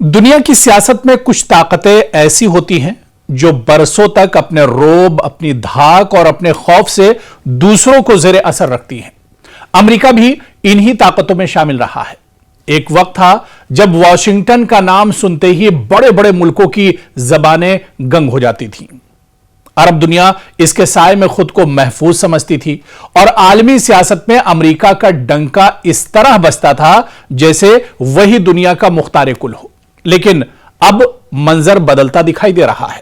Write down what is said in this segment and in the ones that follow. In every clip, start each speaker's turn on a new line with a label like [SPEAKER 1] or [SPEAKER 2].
[SPEAKER 1] दुनिया की सियासत में कुछ ताकतें ऐसी होती हैं जो बरसों तक अपने रोब, अपनी धाक और अपने खौफ से दूसरों को जेर असर रखती हैं। अमेरिका भी इन्हीं ताकतों में शामिल रहा है। एक वक्त था जब वॉशिंगटन का नाम सुनते ही बड़े बड़े मुल्कों की जबानें गंग हो जाती थीं। अरब दुनिया इसके साए में खुद को महफूज समझती थी और आलमी सियासत में अमेरिका का डंका इस तरह बजता था जैसे वही दुनिया का मुख्तार कुल हो। लेकिन अब मंजर बदलता दिखाई दे रहा है।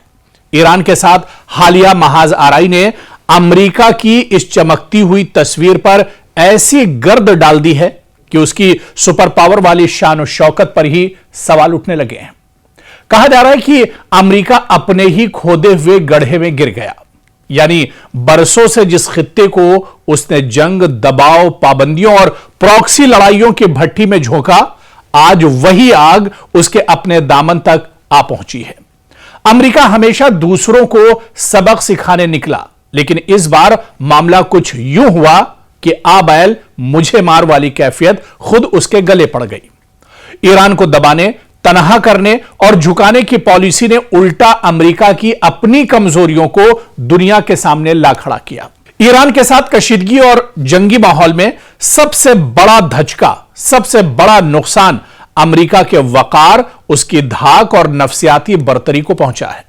[SPEAKER 1] ईरान के साथ हालिया महाज आराई ने अमेरिका की इस चमकती हुई तस्वीर पर ऐसी गर्द डाल दी है कि उसकी सुपर पावर वाली शान और शौकत पर ही सवाल उठने लगे हैं। कहा जा रहा है कि अमेरिका अपने ही खोदे हुए गड्ढे में गिर गया। यानी बरसों से जिस खित्ते को उसने जंग, दबाव, पाबंदियों और प्रॉक्सी लड़ाइयों की भट्टी में झोंका, आज वही आग उसके अपने दामन तक आ पहुंची है। अमेरिका हमेशा दूसरों को सबक सिखाने निकला, लेकिन इस बार मामला कुछ यूं हुआ कि आ बैल मुझे मार वाली कैफियत खुद उसके गले पड़ गई। ईरान को दबाने, तनहा करने और झुकाने की पॉलिसी ने उल्टा अमेरिका की अपनी कमजोरियों को दुनिया के सामने ला खड़ा किया। ईरान के साथ कशीदगी और जंगी माहौल में सबसे बड़ा धचका, सबसे बड़ा नुकसान अमेरिका के वकार, उसकी धाक और नफसियाती बर्तरी को पहुंचा है।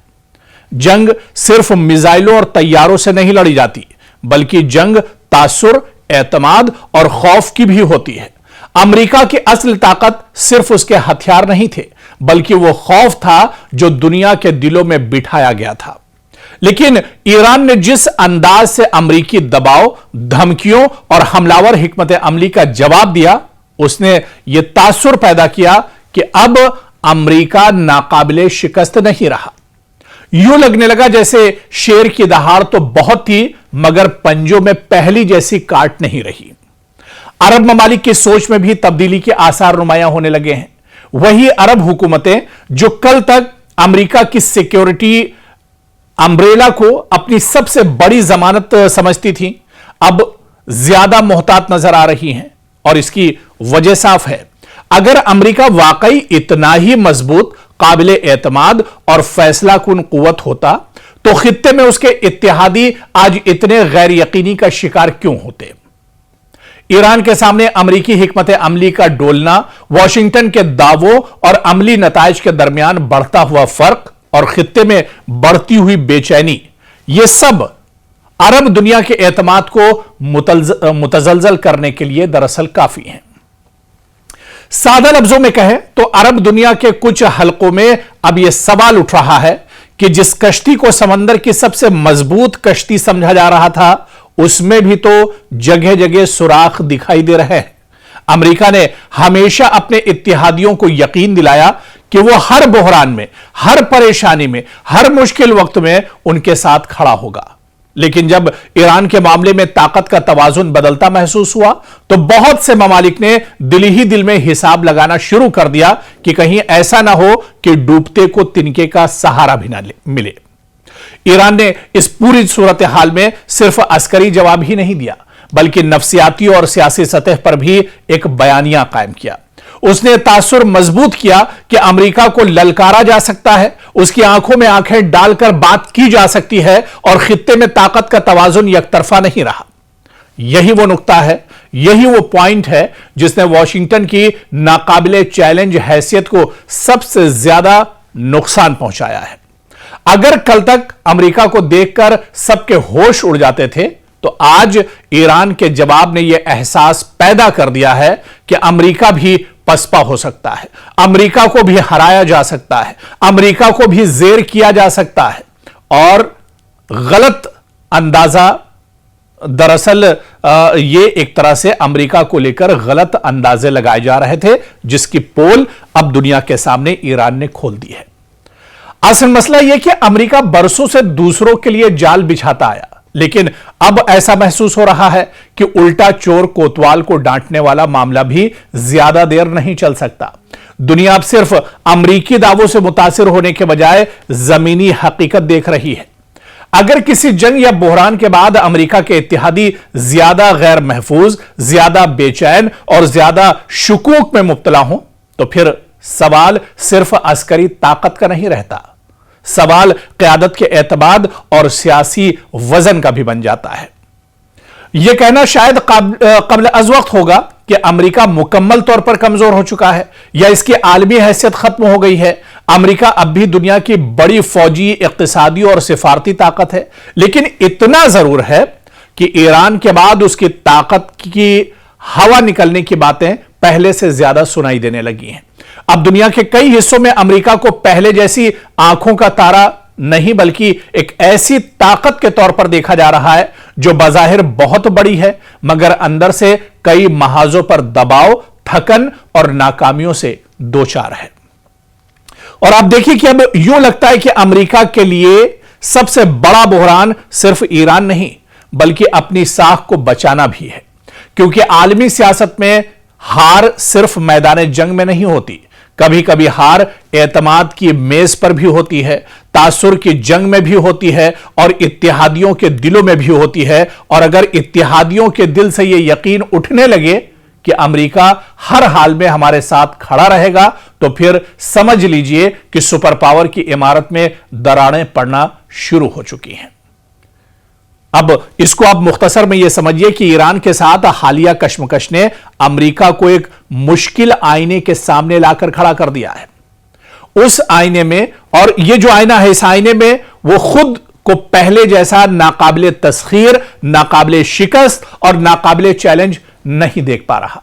[SPEAKER 1] जंग सिर्फ मिसाइलों और तैयारों से नहीं लड़ी जाती, बल्कि जंग तासुर, एतमाद और खौफ की भी होती है। अमेरिका की असल ताकत सिर्फ उसके हथियार नहीं थे, बल्कि वो खौफ था जो दुनिया के दिलों में बिठाया गया था। लेकिन ईरान ने जिस अंदाज से अमेरिकी दबाव, धमकियों और हमलावर हिकमत अमली का जवाब दिया, उसने यह तासुर पैदा किया कि अब अमेरिका नाकाबिले शिकस्त नहीं रहा। यूं लगने लगा जैसे शेर की दहाड़ तो बहुत थी, मगर पंजों में पहली जैसी काट नहीं रही। अरब ममालिक की सोच में भी तब्दीली के आसार नुमायां होने लगे हैं। वही अरब हुकूमतें जो कल तक अमेरिका की सिक्योरिटी अम्ब्रेला को अपनी सबसे बड़ी जमानत समझती थीं, अब ज्यादा मोहतात नजर आ रही हैं। और इसकी वजह साफ है। अगर अमेरिका वाकई इतना ही मजबूत, काबिले एतमाद और फैसला कुन कुव्वत होता, तो खित्ते में उसके इत्तेहादी आज इतने गैर यकीनी का शिकार क्यों होते? ईरान के सामने अमेरिकी हिकमत अमली का डोलना, वॉशिंगटन के दावों और अमली नताइज के दरमियान बढ़ता हुआ फर्क और खित्ते में बढ़ती हुई बेचैनी, यह सब अरब दुनिया के एतमाद को मुतजलजल करने के लिए दरअसल काफी है। सादा लफ्जों में कहें तो अरब दुनिया के कुछ हलकों में अब यह सवाल उठ रहा है कि जिस कश्ती को समंदर की सबसे मजबूत कश्ती समझा जा रहा था, उसमें भी तो जगह जगह सुराख दिखाई दे रहे हैं। अमेरिका ने हमेशा अपने इत्तेहादियों को यकीन दिलाया कि वो हर बहरान में, हर परेशानी में, हर मुश्किल वक्त में उनके साथ खड़ा होगा। लेकिन जब ईरान के मामले में ताकत का तवाजुन बदलता महसूस हुआ, तो बहुत से ममालिक ने दिल ही दिल में हिसाब लगाना शुरू कर दिया कि कहीं ऐसा ना हो कि डूबते को तिनके का सहारा भी ना मिले। ईरान ने इस पूरी सूरत हाल में सिर्फ अस्करी जवाब ही नहीं दिया, बल्कि नफसियाती और सियासी सतह पर भी एक बयानिया कायम किया। उसने तासुर मजबूत किया कि अमेरिका को ललकारा जा सकता है, उसकी आंखों में आंखें डालकर बात की जा सकती है और खित्ते में ताकत का तवाजुन यकतरफा नहीं रहा। यही वो नुक्ता है, यही वो पॉइंट है जिसने वॉशिंगटन की नाकाबिले चैलेंज हैसियत को सबसे ज्यादा नुकसान पहुंचाया है। अगर कल तक अमेरिका को देखकर सबके होश उड़ जाते थे, तो आज ईरान के जवाब ने यह एहसास पैदा कर दिया है कि अमेरिका भी पसपा हो सकता है, अमेरिका को भी हराया जा सकता है, अमेरिका को भी जेर किया जा सकता है। और गलत अंदाजा, दरअसल ये एक तरह से अमेरिका को लेकर गलत अंदाजे लगाए जा रहे थे, जिसकी पोल अब दुनिया के सामने ईरान ने खोल दी है। असल मसला यह कि अमेरिका बरसों से दूसरों के लिए जाल बिछाता आया, लेकिन अब ऐसा महसूस हो रहा है कि उल्टा चोर कोतवाल को डांटने वाला मामला भी ज्यादा देर नहीं चल सकता। दुनिया अब सिर्फ अमेरिकी दावों से मुतासिर होने के बजाय जमीनी हकीकत देख रही है। अगर किसी जंग या बहरान के बाद अमेरिका के इत्तेहादी ज्यादा गैर महफूज, ज्यादा बेचैन और ज्यादा शुकूक में मुब्तला हों, तो फिर सवाल सिर्फ अस्करी ताकत का नहीं रहता, सवाल क़यादत के एतमाद और सियासी वजन का भी बन जाता है। यह कहना शायद कब्ल अज़ वक्त होगा कि अमेरिका मुकम्मल तौर पर कमजोर हो चुका है या इसकी आलमी हैसियत खत्म हो गई है। अमेरिका अब भी दुनिया की बड़ी फौजी, इक्तिसादी और सिफारती ताकत है, लेकिन इतना जरूर है कि ईरान के बाद उसकी ताकत की हवा निकलने की बातें पहले से ज्यादा सुनाई देने लगी हैं। अब दुनिया के कई हिस्सों में अमेरिका को पहले जैसी आंखों का तारा नहीं, बल्कि एक ऐसी ताकत के तौर पर देखा जा रहा है जो बाज़ाहिर बहुत बड़ी है, मगर अंदर से कई महाजों पर दबाव, थकन और नाकामियों से दो चार है। और आप देखिए कि अब यूं लगता है कि अमेरिका के लिए सबसे बड़ा बुहरान सिर्फ ईरान नहीं, बल्कि अपनी साख को बचाना भी है, क्योंकि आलमी सियासत में हार सिर्फ मैदान जंग में नहीं होती, कभी कभी हार एतमाद की मेज पर भी होती है, तासुर की जंग में भी होती है और इत्तेहादियों के दिलों में भी होती है। और अगर इत्तेहादियों के दिल से यह यकीन उठने लगे कि अमेरिका हर हाल में हमारे साथ खड़ा रहेगा, तो फिर समझ लीजिए कि सुपर पावर की इमारत में दरारें पड़ना शुरू हो चुकी हैं। अब इसको आप मुख्तसर में यह समझिए कि ईरान के साथ हालिया कशमकश ने अमेरिका को एक मुश्किल आईने के सामने लाकर खड़ा कर दिया है। उस आईने में, और यह जो आईना है, इस आईने में वो खुद को पहले जैसा नाकाबिले तस्खीर, नाकाबिले शिकस्त और नाकाबिले चैलेंज नहीं देख पा रहा।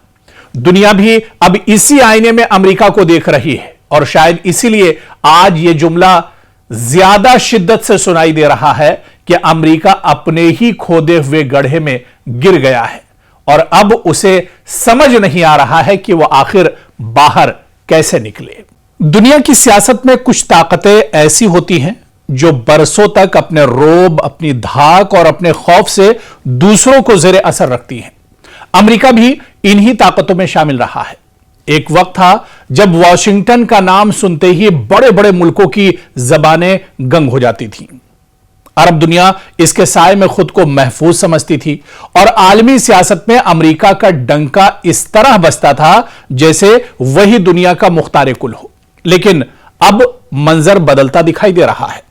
[SPEAKER 1] दुनिया भी अब इसी आईने में अमेरिका को देख रही है, और शायद इसीलिए आज यह जुमला ज्यादा शिद्दत से सुनाई दे रहा है कि अमेरिका अपने ही खोदे हुए गड्ढे में गिर गया है और अब उसे समझ नहीं आ रहा है कि वह आखिर बाहर कैसे निकले। दुनिया की सियासत में कुछ ताकतें ऐसी होती हैं जो बरसों तक अपने रोब, अपनी धाक और अपने खौफ से दूसरों को जेर असर रखती हैं। अमेरिका भी इन्हीं ताकतों में शामिल रहा है। एक वक्त था जब वॉशिंगटन का नाम सुनते ही बड़े बड़े मुल्कों की जबानें गंग हो जाती थीं। अरब दुनिया इसके साए में खुद को महफूज समझती थी और आलमी सियासत में अमेरिका का डंका इस तरह बजता था जैसे वही दुनिया का मुख्तार कुल हो। लेकिन अब मंजर बदलता दिखाई दे रहा है।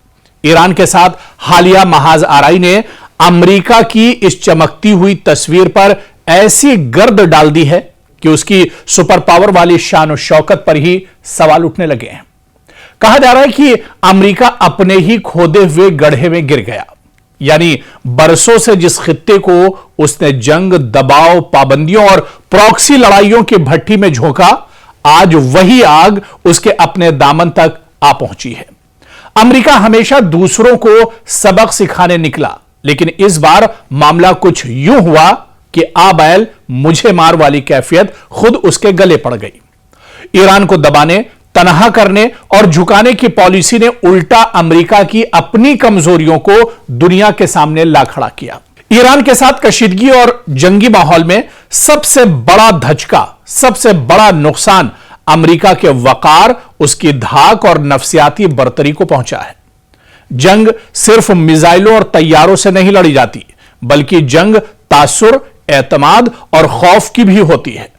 [SPEAKER 1] ईरान के साथ हालिया महाज आराई ने अमेरिका की इस चमकती हुई तस्वीर पर ऐसी गर्द डाल दी है कि उसकी सुपर पावर वाली शान और शौकत पर ही सवाल उठने लगे हैं। कहा जा रहा है कि अमेरिका अपने ही खोदे हुए गड्ढे में गिर गया, यानी बरसों से जिस खित्ते को उसने जंग, दबाव, पाबंदियों और प्रॉक्सी लड़ाइयों की भट्टी में झोंका, आज वही आग उसके अपने दामन तक आ पहुंची है। अमेरिका हमेशा दूसरों को सबक सिखाने निकला, लेकिन इस बार मामला कुछ यूं हुआ कि आ बैल मुझे मार वाली कैफियत खुद उसके गले पड़ गई। ईरान को दबाने, तनहा करने और झुकाने की पॉलिसी ने उल्टा अमेरिका की अपनी कमजोरियों को दुनिया के सामने ला खड़ा किया। ईरान के साथ कशीदगी और जंगी माहौल में सबसे बड़ा धचका, सबसे बड़ा नुकसान अमेरिका के वकार, उसकी धाक और नफसियाती बर्तरी को पहुंचा है। जंग सिर्फ मिसाइलों और तैयारों से नहीं लड़ी जाती, बल्कि जंग तासुर, एतमाद और खौफ की भी होती है।